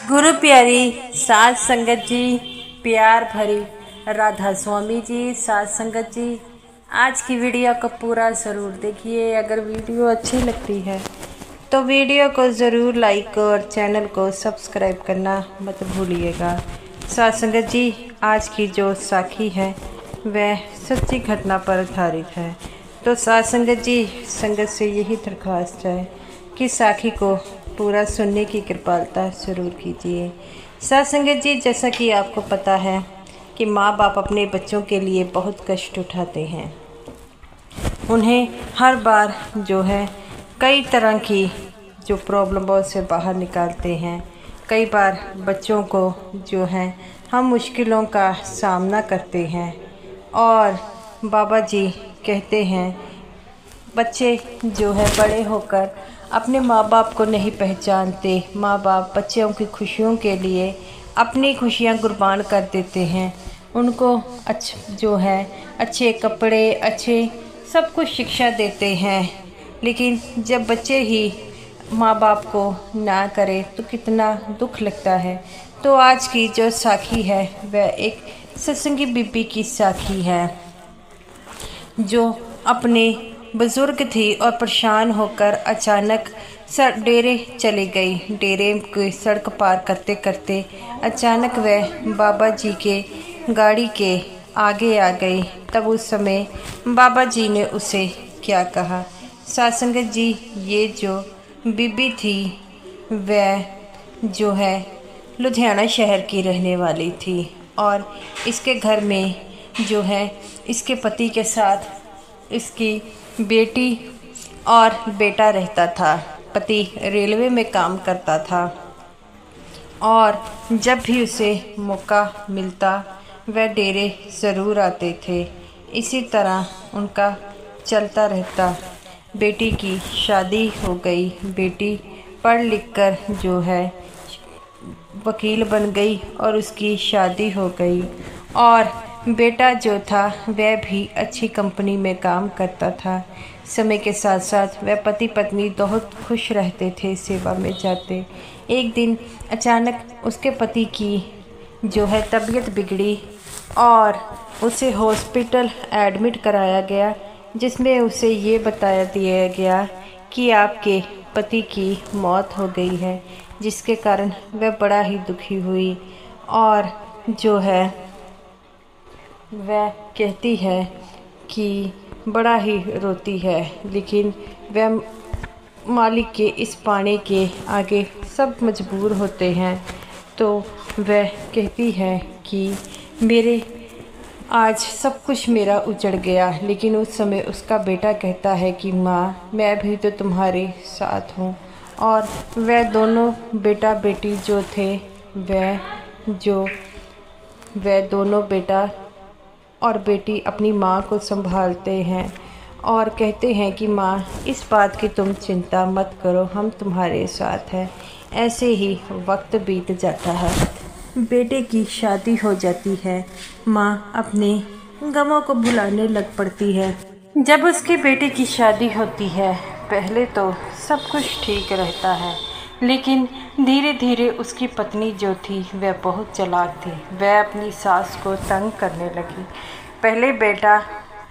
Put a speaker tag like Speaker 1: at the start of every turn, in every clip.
Speaker 1: गुरु प्यारी साध संगत जी, प्यार भरी राधा स्वामी जी, साध संगत जी, आज की वीडियो को पूरा ज़रूर देखिए। अगर वीडियो अच्छी लगती है तो वीडियो को ज़रूर लाइक और चैनल को सब्सक्राइब करना मत भूलिएगा। साध संगत जी, आज की जो साखी है वह सच्ची घटना पर आधारित है। तो साध संगत जी, संगत से यही दरख्वास्त है कि साखी को पूरा सुनने की कृपालता ज़रूर कीजिए। साध संगत जी, जैसा कि आपको पता है कि माँ बाप अपने बच्चों के लिए बहुत कष्ट उठाते हैं। उन्हें हर बार जो है कई तरह की जो प्रॉब्लमों से बाहर निकालते हैं। कई बार बच्चों को जो है हम मुश्किलों का सामना करते हैं और बाबा जी कहते हैं बच्चे जो है बड़े होकर अपने माँ बाप को नहीं पहचानते। माँ बाप बच्चों की खुशियों के लिए अपनी खुशियाँ कुर्बान कर देते हैं। उनको अच्छे कपड़े, अच्छे सब कुछ शिक्षा देते हैं, लेकिन जब बच्चे ही माँ बाप को ना करे तो कितना दुख लगता है। तो आज की जो साखी है वह एक सत्संगी बीबी की साखी है जो अपने बुज़ुर्ग थी और परेशान होकर अचानक डेरे चली गई। डेरे की सड़क पार करते करते अचानक वह बाबा जी के गाड़ी के आगे आ गई। तब उस समय बाबा जी ने उसे क्या कहा। साध संगत जी, ये जो बीबी थी वह जो है लुधियाना शहर की रहने वाली थी और इसके घर में जो है इसके पति के साथ इसकी बेटी और बेटा रहता था। पति रेलवे में काम करता था और जब भी उसे मौका मिलता वह डेरे ज़रूर आते थे। इसी तरह उनका चलता रहता। बेटी की शादी हो गई। बेटी पढ़ लिख कर जो है वकील बन गई और उसकी शादी हो गई और बेटा जो था वह भी अच्छी कंपनी में काम करता था। समय के साथ साथ वह पति पत्नी बहुत खुश रहते थे, सेवा में जाते। एक दिन अचानक उसके पति की जो है तबीयत बिगड़ी और उसे हॉस्पिटल एडमिट कराया गया, जिसमें उसे ये बताया दिया गया कि आपके पति की मौत हो गई है, जिसके कारण वह बड़ा ही दुखी हुई और जो है वह कहती है कि बड़ा ही रोती है, लेकिन वह मालिक के इस पाने के आगे सब मजबूर होते हैं। तो वह कहती है कि मेरे आज सब कुछ मेरा उजड़ गया, लेकिन उस समय उसका बेटा कहता है कि माँ, मैं भी तो तुम्हारे साथ हूँ। और वह दोनों बेटा बेटी जो थे वह दोनों बेटा और बेटी अपनी माँ को संभालते हैं और कहते हैं कि माँ, इस बात की तुम चिंता मत करो, हम तुम्हारे साथ हैं। ऐसे ही वक्त बीत जाता है। बेटे की शादी हो जाती है। माँ अपने गमों को भुलाने लग पड़ती है। जब उसके बेटे की शादी होती है, पहले तो सब कुछ ठीक रहता है, लेकिन धीरे धीरे उसकी पत्नी जो थी वह बहुत चालाक थी। वह अपनी सास को तंग करने लगी। पहले बेटा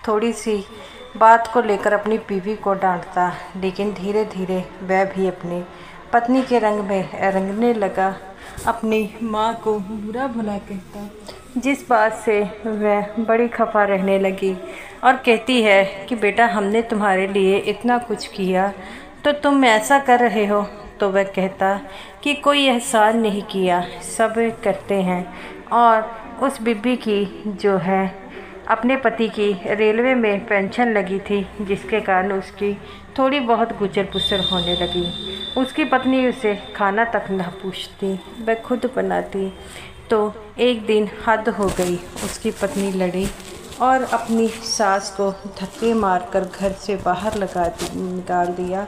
Speaker 1: थोड़ी सी बात को लेकर अपनी बीवी को डांटता, लेकिन धीरे धीरे वह भी अपनी पत्नी के रंग में रंगने लगा। अपनी माँ को बुरा भला कहता, जिस बात से वह बड़ी खफा रहने लगी और कहती है कि बेटा, हमने तुम्हारे लिए इतना कुछ किया तो तुम ऐसा कर रहे हो। तो वह कहता कि कोई एहसान नहीं किया, सब करते हैं। और उस बीबी की जो है अपने पति की रेलवे में पेंशन लगी थी, जिसके कारण उसकी थोड़ी बहुत गुजर बसर होने लगी। उसकी पत्नी उसे खाना तक न पूछती, वह खुद बनाती। तो एक दिन हद हो गई, उसकी पत्नी लड़ी और अपनी सास को धक्के मारकर घर से बाहर निकाल दिया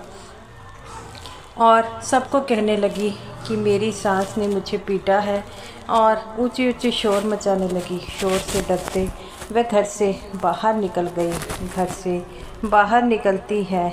Speaker 1: और सबको कहने लगी कि मेरी सास ने मुझे पीटा है और ऊंची ऊंची शोर मचाने लगी। शोर से डरते वह घर से बाहर निकल गई। घर से बाहर निकलती है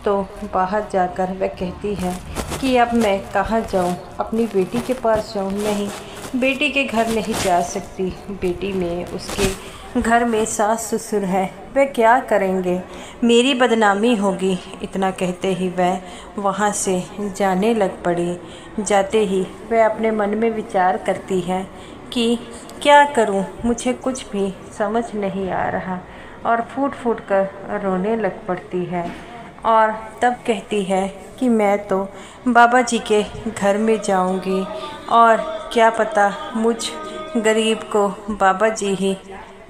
Speaker 1: तो बाहर जाकर वह कहती है कि अब मैं कहाँ जाऊँ, अपनी बेटी के पास जाऊँ? नहीं, बेटी के घर नहीं जा सकती। बेटी में उसके घर में सास ससुर है, वे क्या करेंगे, मेरी बदनामी होगी। इतना कहते ही वह वहाँ से जाने लग पड़ी। जाते ही वह अपने मन में विचार करती है कि क्या करूँ, मुझे कुछ भी समझ नहीं आ रहा, और फूट फूट कर रोने लग पड़ती है। और तब कहती है कि मैं तो बाबा जी के घर में जाऊंगी, और क्या पता मुझ गरीब को बाबा जी ही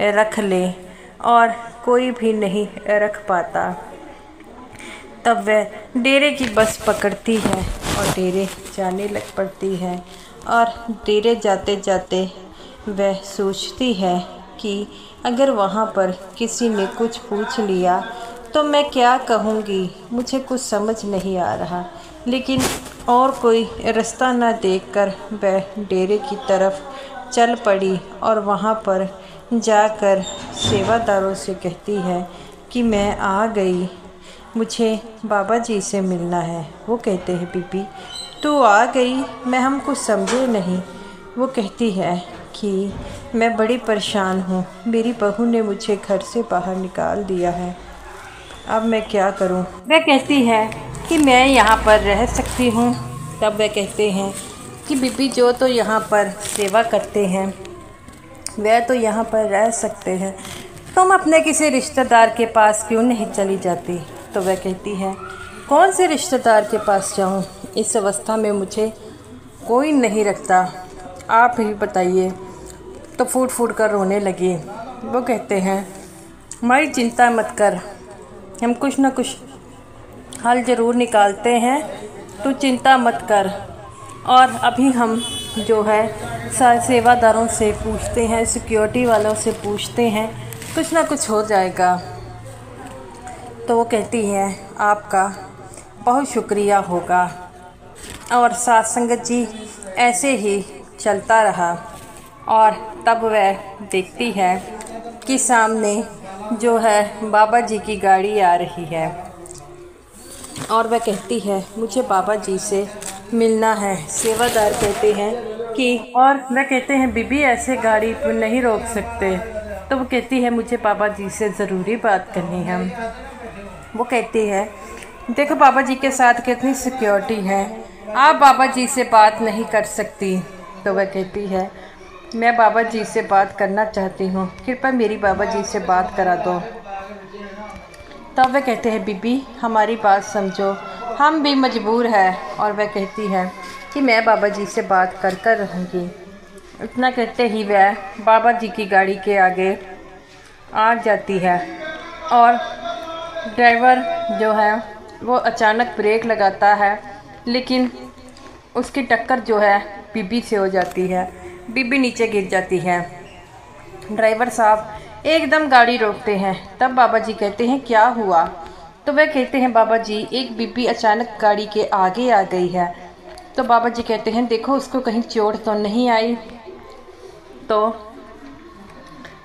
Speaker 1: रख ले, और कोई भी नहीं रख पाता। तब वह डेरे की बस पकड़ती है और डेरे जाने लग पड़ती है। और डेरे जाते जाते वह सोचती है कि अगर वहाँ पर किसी ने कुछ पूछ लिया तो मैं क्या कहूँगी, मुझे कुछ समझ नहीं आ रहा। लेकिन और कोई रास्ता न देखकर वह डेरे की तरफ चल पड़ी और वहाँ पर जाकर सेवादारों से कहती है कि मैं आ गई, मुझे बाबा जी से मिलना है। वो कहते हैं बीबी तू आ गई, मैं हम कुछ समझे नहीं। वो कहती है कि मैं बड़ी परेशान हूँ, मेरी बहू ने मुझे घर से बाहर निकाल दिया है, अब मैं क्या करूं? वह कहती है कि मैं यहाँ पर रह सकती हूँ। तब वह कहते हैं कि बीबी जो तो यहाँ पर सेवा करते हैं वह तो यहाँ पर रह सकते हैं, तुम अपने किसी रिश्तेदार के पास क्यों नहीं चली जाती? तो वह कहती है कौन से रिश्तेदार के पास जाऊँ, इस अवस्था में मुझे कोई नहीं रखता, आप ही बताइए। तो फूट फूट कर रोने लगी। वो कहते हैं हमारी चिंता मत कर, हम कुछ न कुछ हल ज़रूर निकालते हैं, तू चिंता मत कर। और अभी हम जो है सेवादारों से पूछते हैं, सिक्योरिटी वालों से पूछते हैं, कुछ ना कुछ हो जाएगा। तो वो कहती है आपका बहुत शुक्रिया होगा। और साथ संगत जी ऐसे ही चलता रहा। और तब वह देखती है कि सामने जो है बाबा जी की गाड़ी आ रही है, और वह कहती है मुझे बाबा जी से मिलना है। सेवादार कहते हैं कि, और वह कहते हैं बीबी ऐसे गाड़ी नहीं रोक सकते। तो वो कहती है मुझे बाबा जी से ज़रूरी बात करनी है। वो कहती है देखो बाबा जी के साथ कितनी सिक्योरिटी है, आप बाबा जी से बात नहीं कर सकती। तो वह कहती है मैं बाबा जी से बात करना चाहती हूँ, कृपया मेरी बाबा जी से बात करा दो। तब वह कहते हैं बीबी हमारी बात समझो, हम भी मजबूर है। और वह कहती है कि मैं बाबा जी से बात कर रहूँगी। इतना कहते ही वह बाबा जी की गाड़ी के आगे आ जाती है, और ड्राइवर जो है वो अचानक ब्रेक लगाता है, लेकिन उसकी टक्कर जो है बीबी से हो जाती है, बीबी नीचे गिर जाती है। ड्राइवर साहब एकदम गाड़ी रोकते हैं। तब बाबा जी कहते हैं क्या हुआ? तो वह कहते हैं बाबा जी एक बीबी अचानक गाड़ी के आगे आ गई है। तो बाबा जी कहते हैं देखो उसको कहीं चोट तो नहीं आई। तो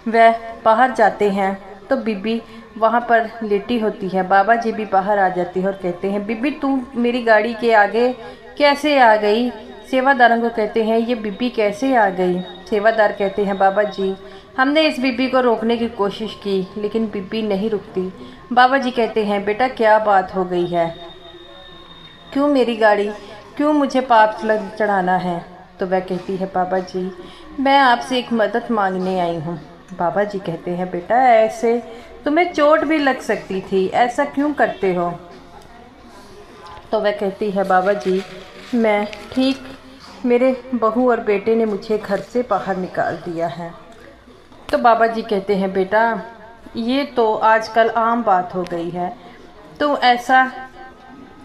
Speaker 1: वह बाहर जाते हैं तो बीबी वहाँ पर लेटी होती है। बाबा जी भी बाहर आ जाती है और कहते हैं बीबी तू मेरी गाड़ी के आगे कैसे आ गई? सेवादारों को कहते हैं ये बीबी कैसे आ गई? सेवादार कहते हैं बाबा जी हमने इस बीबी को रोकने की कोशिश की, लेकिन बीबी नहीं रुकती। बाबा जी कहते हैं बेटा क्या बात हो गई है, क्यों मेरी गाड़ी, क्यों मुझे पाप चढ़ाना है? तो वह कहती है बाबा जी मैं आपसे एक मदद मांगने आई हूँ। बाबा जी कहते हैं बेटा ऐसे तुम्हें चोट भी लग सकती थी, ऐसा क्यों करते हो? तो वह कहती है बाबा जी मैं ठीक, मेरे बहू और बेटे ने मुझे घर से बाहर निकाल दिया है। तो बाबा जी कहते हैं बेटा ये तो आजकल आम बात हो गई है, तो ऐसा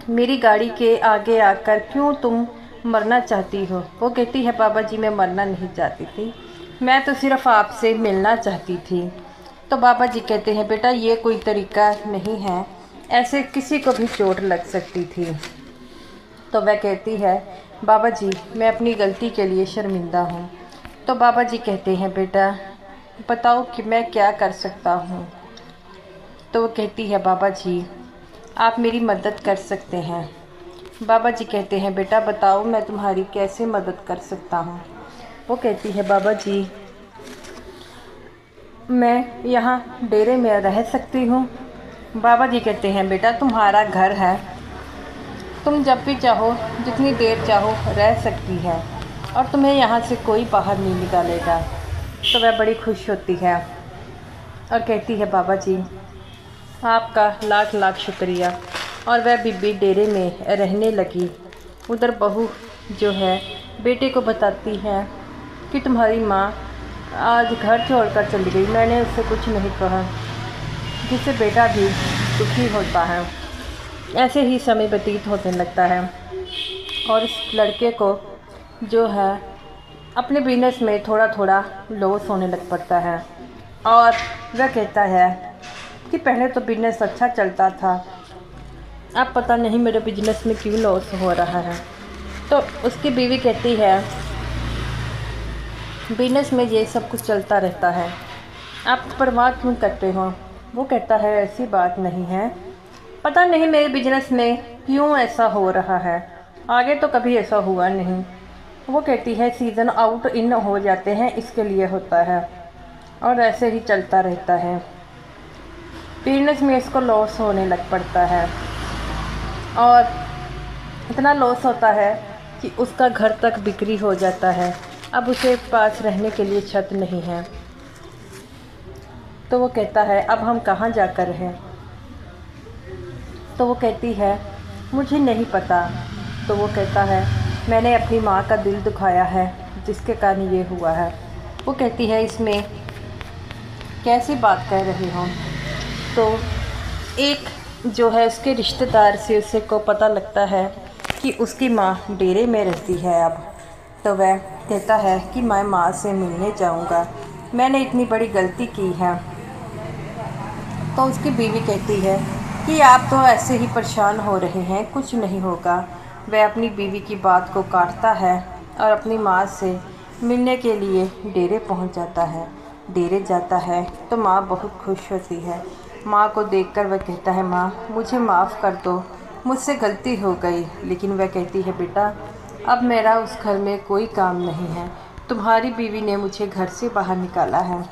Speaker 1: मेरी गाड़ी के आगे आकर क्यों तुम मरना चाहती हो? वो कहती है बाबा जी मैं मरना नहीं चाहती थी, मैं तो सिर्फ़ आपसे मिलना चाहती थी। तो बाबा जी कहते हैं बेटा ये कोई तरीका नहीं है, ऐसे किसी को भी चोट लग सकती थी। तो वह कहती है बाबा जी मैं अपनी गलती के लिए शर्मिंदा हूँ। तो बाबा जी कहते हैं बेटा बताओ कि मैं क्या कर सकता हूँ? तो वो कहती है बाबा जी आप मेरी मदद कर सकते हैं, बाबा जी कहते हैं बेटा बताओ मैं तुम्हारी कैसे मदद कर सकता हूँ। वो कहती है बाबा जी मैं यहाँ डेरे में रह सकती हूँ। बाबा जी कहते हैं बेटा तुम्हारा घर है, तुम जब भी चाहो जितनी देर चाहो रह सकती है और तुम्हें यहाँ से कोई बाहर नहीं निकालेगा। तो वह बड़ी खुश होती है और कहती है बाबा जी आपका लाख लाख शुक्रिया। और वह बीबी डेरे में रहने लगी। उधर बहू जो है बेटे को बताती है कि तुम्हारी माँ आज घर छोड़कर चली गई, मैंने उससे कुछ नहीं कहा, जिससे बेटा भी दुखी होता है। ऐसे ही समय व्यतीत होने लगता है और इस लड़के को जो है अपने बिजनेस में थोड़ा थोड़ा लॉस होने लग पड़ता है। और वह कहता है कि पहले तो बिजनेस अच्छा चलता था, अब पता नहीं मेरे बिजनेस में क्यों लॉस हो रहा है। तो उसकी बीवी कहती है बिजनेस में ये सब कुछ चलता रहता है, आप परवाह क्यों करते हो। वो कहता है ऐसी बात नहीं है, पता नहीं मेरे बिजनेस में क्यों ऐसा हो रहा है, आगे तो कभी ऐसा हुआ नहीं। वो कहती है सीज़न आउट इन हो जाते हैं इसके लिए होता है और ऐसे ही चलता रहता है। बिजनेस में इसको लॉस होने लग पड़ता है और इतना लॉस होता है कि उसका घर तक बिक्री हो जाता है। अब उसे पास रहने के लिए छत नहीं है। तो वो कहता है अब हम कहाँ जाकर रहें। तो वो कहती है मुझे नहीं पता। तो वो कहता है मैंने अपनी माँ का दिल दुखाया है जिसके कारण ये हुआ है। वो कहती है इसमें कैसी बात कह रही हो। तो एक जो है उसके रिश्तेदार से उसे को पता लगता है कि उसकी माँ डेरे में रहती है अब। तो वह कहता है कि मैं माँ से मिलने जाऊँगा, मैंने इतनी बड़ी गलती की है। तो उसकी बीवी कहती है कि आप तो ऐसे ही परेशान हो रहे हैं, कुछ नहीं होगा। वह अपनी बीवी की बात को काटता है और अपनी माँ से मिलने के लिए डेरे पहुँच जाता है। डेरे जाता है तो माँ बहुत खुश होती है। माँ को देखकर वह कहता है माँ मुझे माफ़ कर दो, मुझसे गलती हो गई। लेकिन वह कहती है बेटा अब मेरा उस घर में कोई काम नहीं है, तुम्हारी बीवी ने मुझे घर से बाहर निकाला है।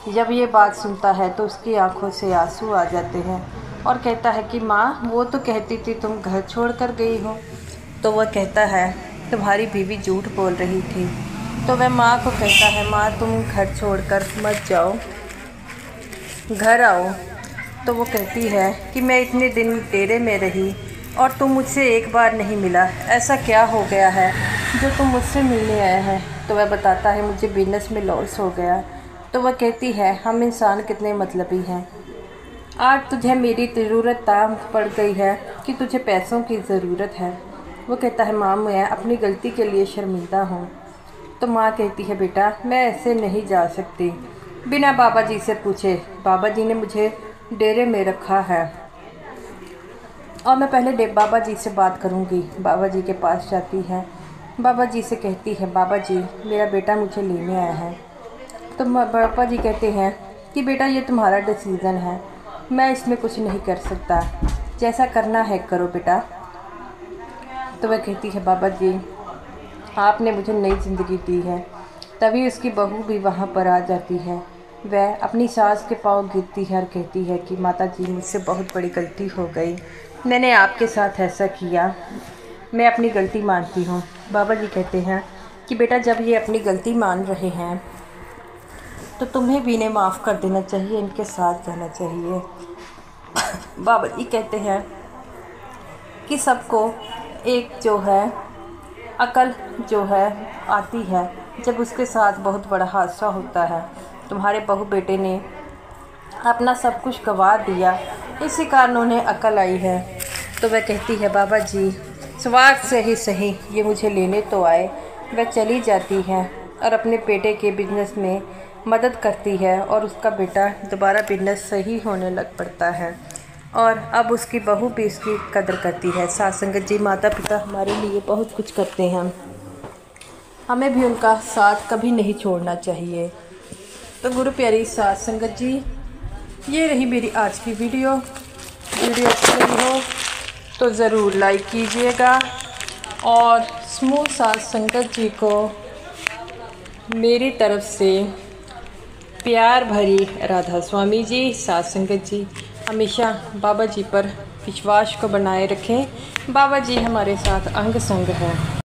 Speaker 1: जब ये बात सुनता है तो उसकी आंखों से आंसू आ जाते हैं और कहता है कि माँ वो तो कहती थी तुम घर छोड़कर गई हो। तो वह कहता है तुम्हारी बीवी झूठ बोल रही थी। तो वह माँ को कहता है माँ तुम घर छोड़कर मत जाओ, घर आओ। तो वो कहती है कि मैं इतने दिन डेरे में रही और तुम मुझसे एक बार नहीं मिला, ऐसा क्या हो गया है जो तुम मुझसे मिलने आए हैं। तो वह बताता है मुझे बिजनेस में लॉस हो गया। तो वह कहती है हम इंसान कितने मतलबी हैं, आज तुझे मेरी ज़रूरत पड़ गई है कि तुझे पैसों की ज़रूरत है। वो कहता है माँ मैं अपनी गलती के लिए शर्मिंदा हूँ। तो माँ कहती है बेटा मैं ऐसे नहीं जा सकती बिना बाबा जी से पूछे, बाबा जी ने मुझे डेरे में रखा है और मैं पहले बाबा जी से बात करूँगी। बाबा जी के पास जाती है, बाबा जी से कहती है बाबा जी मेरा बेटा मुझे लेने आया है। तो बाबा जी कहते हैं कि बेटा ये तुम्हारा डिसीज़न है, मैं इसमें कुछ नहीं कर सकता, जैसा करना है करो बेटा। तो वह कहती है बाबा जी आपने मुझे नई ज़िंदगी दी है। तभी उसकी बहू भी वहाँ पर आ जाती है। वह अपनी सास के पाँव गिरती है और कहती है कि माता जी मुझसे बहुत बड़ी गलती हो गई, मैंने आपके साथ ऐसा किया, मैं अपनी गलती मानती हूँ। बाबा जी कहते हैं कि बेटा जब ये अपनी गलती मान रहे हैं तो तुम्हें भी इन्हें माफ़ कर देना चाहिए, इनके साथ जाना चाहिए। बाबा जी कहते हैं कि सबको एक जो है अकल जो है आती है जब उसके साथ बहुत बड़ा हादसा होता है। तुम्हारे बहू बेटे ने अपना सब कुछ गंवा दिया, इसी कारण उन्हें अकल आई है। तो वह कहती है बाबा जी स्वार्थ से ही सही ये मुझे लेने तो आए। वह चली जाती है और अपने बेटे के बिजनेस में मदद करती है और उसका बेटा दोबारा बिजनेस सही होने लग पड़ता है और अब उसकी बहू भी इसकी कदर करती है। साथ संगत जी माता पिता हमारे लिए बहुत कुछ करते हैं, हमें भी उनका साथ कभी नहीं छोड़ना चाहिए। तो गुरु प्यारी साथ संगत जी ये रही मेरी आज की वीडियो अच्छी लगी हो तो ज़रूर लाइक कीजिएगा और समूह साथ संगत जी को मेरी तरफ से प्यार भरी राधा स्वामी जी। साथ संगत जी हमेशा बाबा जी पर विश्वास को बनाए रखें। बाबा जी हमारे साथ अंग संग है।